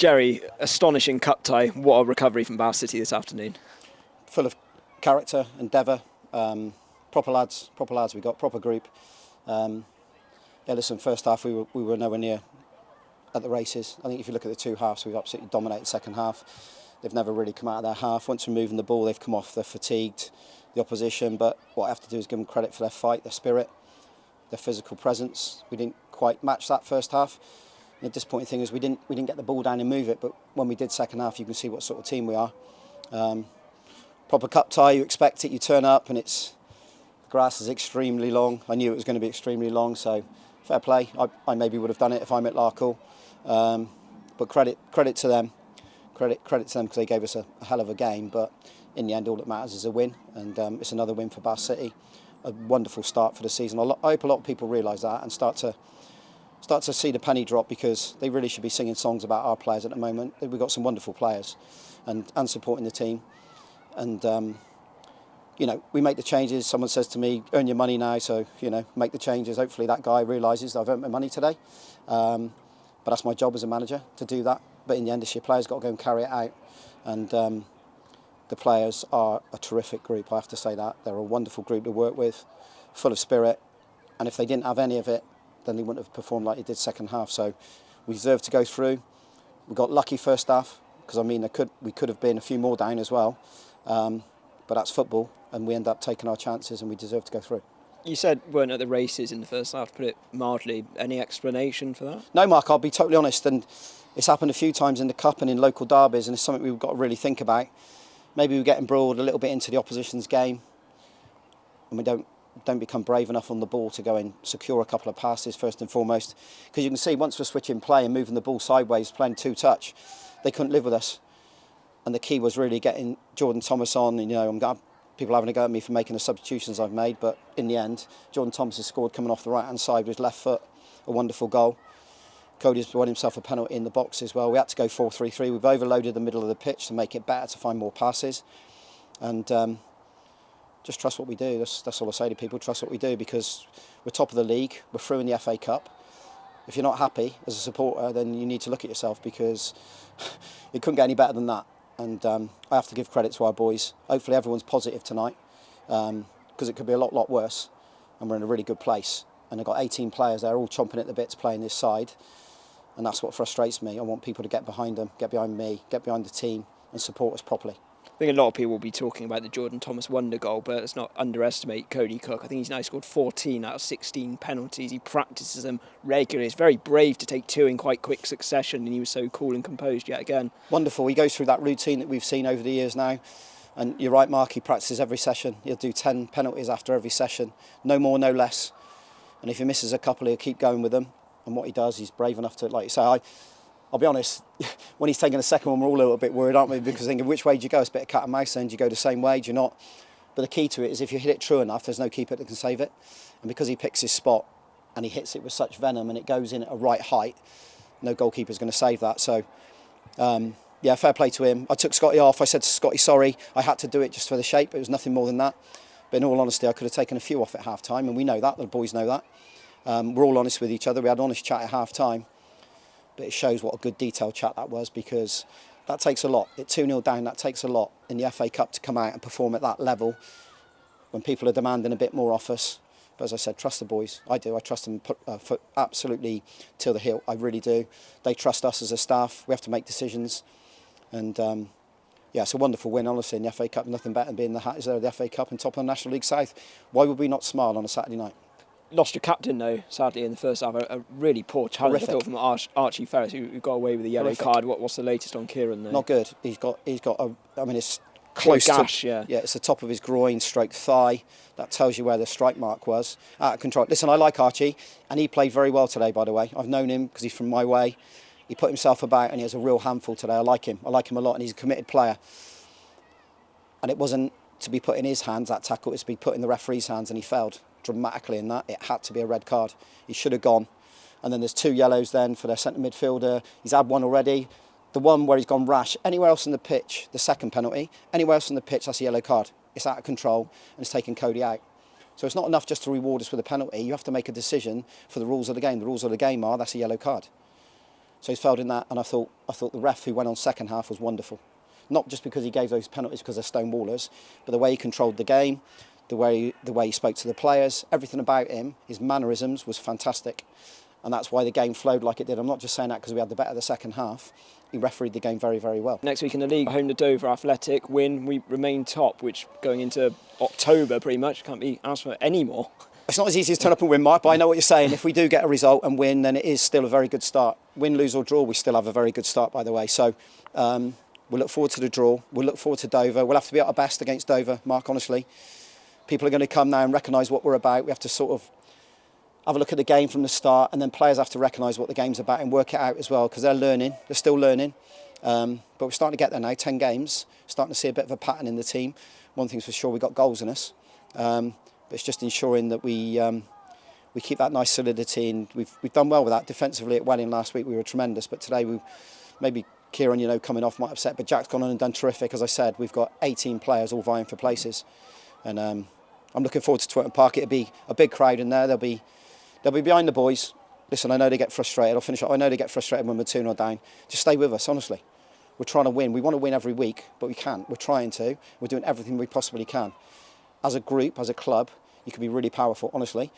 Jerry, astonishing cup tie. What a recovery from Bath City this afternoon. Full of character, endeavour, proper lads we got, proper group. Listen, first half we were nowhere near at the races. I think if you look at the two halves, we've absolutely dominated second half. They've never really come out of their half. Once we're moving the ball, they've come off, they're fatigued, the opposition, but what I have to do is give them credit for their fight, their spirit, their physical presence. We didn't quite match that first half. And the disappointing thing is we didn't get the ball down and move it, but when we did second half, you can see what sort of team we are. Proper cup tie, you expect it, you turn up and the grass is extremely long. I knew it was going to be extremely long, so fair play. I maybe would have done it if I'm at Larkhall, but credit to them. Credit to them because they gave us a hell of a game, but in the end all that matters is a win, and it's another win for Bath City. A wonderful start for the season. I hope a lot of people realise that and start to see the penny drop, because they really should be singing songs about our players at the moment. We've got some wonderful players and supporting the team. And, we make the changes. Someone says to me, earn your money now, so, make the changes. Hopefully that guy realises that I've earned my money today. But that's my job as a manager, to do that. But in the end, it's your players got to go and carry it out. And the players are a terrific group, I have to say that. They're a wonderful group to work with, full of spirit. And if they didn't have any of it, then they wouldn't have performed like they did second half. So we deserve to go through. We got lucky first half, because we could have been a few more down as well. But that's football, and we end up taking our chances, and we deserve to go through. You said weren't at the races in the first half, to put it mildly. Any explanation for that? No, Mark, I'll be totally honest, and it's happened a few times in the Cup and in local derbies, and it's something we've got to really think about. Maybe we're getting embroiled a little bit into the opposition's game, and we don't become brave enough on the ball to go and secure a couple of passes first and foremost. Because you can see once we're switching play and moving the ball sideways, playing two-touch, they couldn't live with us. And the key was really getting Jordan Thomas on. And, people having a go at me for making the substitutions I've made, but in the end, Jordan Thomas has scored coming off the right-hand side with his left foot, a wonderful goal. Cody's won himself a penalty in the box as well. We had to go 4-3-3. We've overloaded the middle of the pitch to make it better, to find more passes. And just trust what we do. That's all I say to people. Trust what we do, because we're top of the league. We're through in the FA Cup. If you're not happy as a supporter, then you need to look at yourself, because it couldn't get any better than that. And I have to give credit to our boys. Hopefully everyone's positive tonight, because it could be a lot worse. And we're in a really good place. And I've got 18 players there, all chomping at the bit to play in this side. And that's what frustrates me. I want people to get behind them, get behind me, get behind the team and support us properly. I think a lot of people will be talking about the Jordan Thomas wonder goal, but let's not underestimate Cody Cook. I think he's now scored 14 out of 16 penalties. He practices them regularly. He's very brave to take two in quite quick succession, and he was so cool and composed yet again. Wonderful. He goes through that routine that we've seen over the years now. And you're right, Mark, he practices every session. He'll do 10 penalties after every session. No more, no less. And if he misses a couple, he'll keep going with them. And what he does, he's brave enough to, like you say, I'll be honest, when he's taking the second one, we're all a little bit worried, aren't we? Because thinking, which way do you go? It's a bit of cat and mouse, then do you go the same way? Do you not? But the key to it is if you hit it true enough, there's no keeper that can save it. And because he picks his spot and he hits it with such venom and it goes in at a right height, no goalkeeper's going to save that. So, fair play to him. I took Scotty off. I said to Scotty, sorry, I had to do it just for the shape. It was nothing more than that. But in all honesty, I could have taken a few off at half-time, and we know that. The boys know that. We're all honest with each other. We had an honest chat at half-time. But it shows what a good detailed chat that was, because that takes a lot. At 2-0 down, that takes a lot in the FA Cup to come out and perform at that level when people are demanding a bit more off us. But as I said, trust the boys. I do. I trust them foot absolutely till the hilt. I really do. They trust us as a staff. We have to make decisions. And it's a wonderful win, honestly, in the FA Cup. Nothing better than being the Hatters there of the FA Cup and top of the National League South. Why would we not smile on a Saturday night? Lost your captain, though, sadly, in the first half. A really poor challenge, I thought, from Archie Ferris, who got away with the yellow card. What's the latest on Kieran, though? Not good. He's got it's close gash, to... Yeah, it's the top of his groin, stroke thigh. That tells you where the strike mark was. Out of control. Listen, I like Archie, and he played very well today, by the way. I've known him because he's from my way. He put himself about, and he has a real handful today. I like him a lot, and he's a committed player. And it wasn't to be put in his hands, that tackle. It was to be put in the referee's hands, and he failed dramatically in that. It had to be a red card. He should have gone. And then there's 2 yellows then for their centre midfielder. He's had one already. The one where he's gone rash, anywhere else on the pitch, the second penalty, anywhere else on the pitch, that's a yellow card. It's out of control, and it's taken Cody out. So it's not enough just to reward us with a penalty. You have to make a decision for the rules of the game. The rules of the game are that's a yellow card. So he's failed in that, and I thought the ref who went on second half was wonderful. Not just because he gave those penalties because they're stone wallers, but the way he controlled the game, the way he spoke to the players, everything about him, his mannerisms was fantastic. And that's why the game flowed like it did. I'm not just saying that because we had the better the second half. He refereed the game very, very well. Next week in the league, home to Dover, Athletic, win, we remain top, which going into October pretty much can't be asked for any more. It's not as easy as turn up and win, Mike, but I know what you're saying. If we do get a result and win, then it is still a very good start. Win, lose or draw, we still have a very good start, by the way. So we'll look forward to the draw. We'll look forward to Dover. We'll have to be at our best against Dover, Mark, honestly. People are going to come now and recognise what we're about. We have to sort of have a look at the game from the start, and then players have to recognise what the game's about and work it out as well, because they're learning. They're still learning. But we're starting to get there now, 10 games. Starting to see a bit of a pattern in the team. One thing's for sure, we've got goals in us. But it's just ensuring that we keep that nice solidity, and we've done well with that. Defensively at Welling last week we were tremendous, but today maybe Kieran, coming off might upset, but Jack's gone on and done terrific. As I said, we've got 18 players all vying for places, and I'm looking forward to Twickenham Park. It'll be a big crowd in there. They'll be behind the boys. Listen, I know they get frustrated. I'll finish up. I know they get frustrated when we're 2-0 down. Just stay with us, honestly. We're trying to win. We want to win every week, but we can't. We're trying to. We're doing everything we possibly can. As a group, as a club, you can be really powerful, honestly.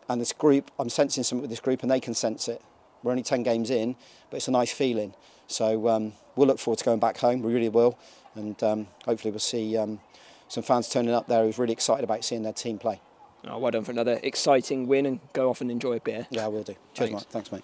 And this group, I'm sensing something with this group, and they can sense it. We're only 10 games in, but it's a nice feeling. So we'll look forward to going back home. We really will. And hopefully we'll see some fans turning up there who's really excited about seeing their team play. Oh, well done for another exciting win, and go off and enjoy a beer. Yeah, I will do. Cheers, Mike. Thanks, mate.